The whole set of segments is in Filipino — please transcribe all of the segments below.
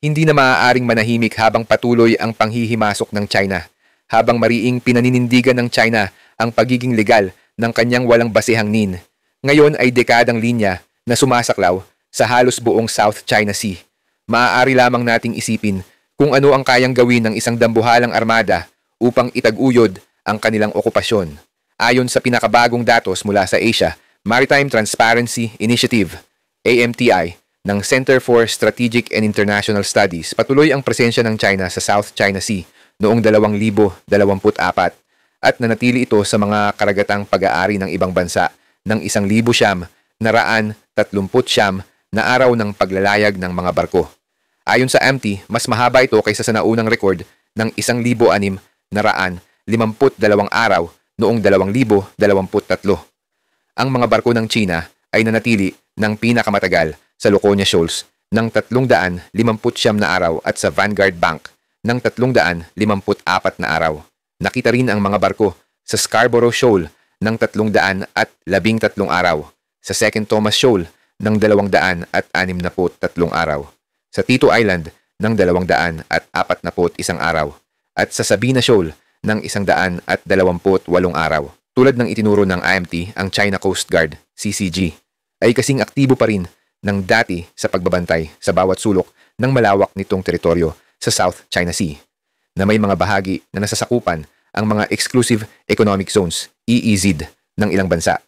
Hindi na maaaring manahimik habang patuloy ang panghihimasok ng China, habang mariing pinaninindigan ng China ang pagiging legal ng kanyang walang basehang nin. Ngayon ay dekadang linya na sumasaklaw sa halos buong South China Sea. Maaari lamang nating isipin kung ano ang kayang gawin ng isang dambuhalang armada upang itaguyod ang kanilang okupasyon. Ayon sa pinakabagong datos mula sa Asia Maritime Transparency Initiative, AMTI, ng Center for Strategic and International Studies, patuloy ang presensya ng China sa South China Sea noong 2024 at nanatili ito sa mga karagatang pag-aari ng ibang bansa ng 1,939 na araw ng paglalayag ng mga barko. Ayon sa AMT, mas mahaba ito kaysa sa naunang record ng 1,652 araw noong 2023. Ang mga barko ng China ay nanatili ng pinakamatagal sa Luconia Shoals ng 359 na araw at sa Vanguard Bank ng 354 na araw. Nakita rin ang mga barko sa Scarborough Shoal ng 313 araw, sa Second Thomas Shoal ng 263 araw, sa Tito Island ng 241 araw, at sa Sabina Shoal ng 128 araw. Tulad ng itinuro ng AMT, ang China Coast Guard, CCG, ay kasing aktibo pa rin ng dati sa pagbabantay sa bawat sulok ng malawak nitong teritoryo sa South China Sea, na may mga bahagi na nasasakupan ang mga Exclusive Economic Zones, EEZ, ng ilang bansa.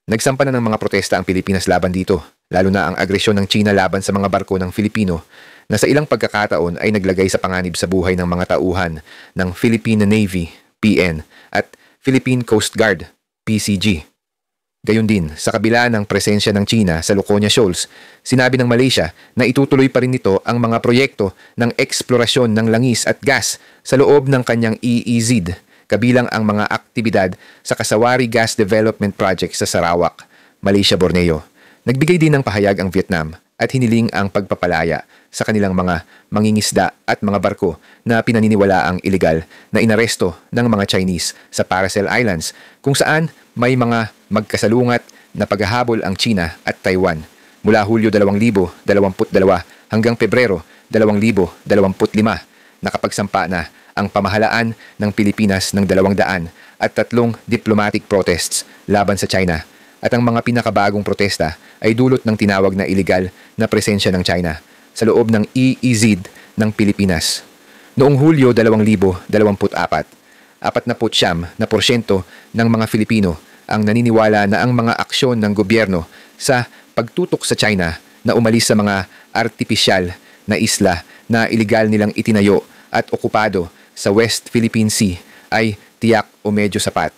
Nagsampa na ng mga protesta ang Pilipinas laban dito, lalo na ang agresyon ng China laban sa mga barko ng Filipino na sa ilang pagkakataon ay naglagay sa panganib sa buhay ng mga tauhan ng Philippine Navy, PN, at Philippine Coast Guard, PCG. Gayon din, sa kabila ng presensya ng China sa Luconia Shoals, sinabi ng Malaysia na itutuloy pa rin nito ang mga proyekto ng eksplorasyon ng langis at gas sa loob ng kanyang EEZ, kabilang ang mga aktibidad sa Kasawari Gas Development Project sa Sarawak, Malaysia, Borneo. Nagbigay din ng pahayag ang Vietnam at hiniling ang pagpapalaya sa kanilang mga mangingisda at mga barko na pinaniniwalaang ilegal na inaresto ng mga Chinese sa Paracel Islands, kung saan may mga magkasalungat na paghahabol ang China at Taiwan. Mula Hulyo 2022 hanggang Pebrero 2025, nakapagsampa na ang pamahalaan ng Pilipinas ng 203 diplomatic protests laban sa China, at ang mga pinakabagong protesta ay dulot ng tinawag na ilegal na presensya ng China sa loob ng EEZ ng Pilipinas. Noong Hulyo 2024, 49% ng mga Filipino ang naniniwala na ang mga aksyon ng gobyerno sa pagtutok sa China na umalis sa mga artipisyal na isla na ilegal nilang itinayo at okupado sa West Philippine Sea ay tiyak o medyo sapat.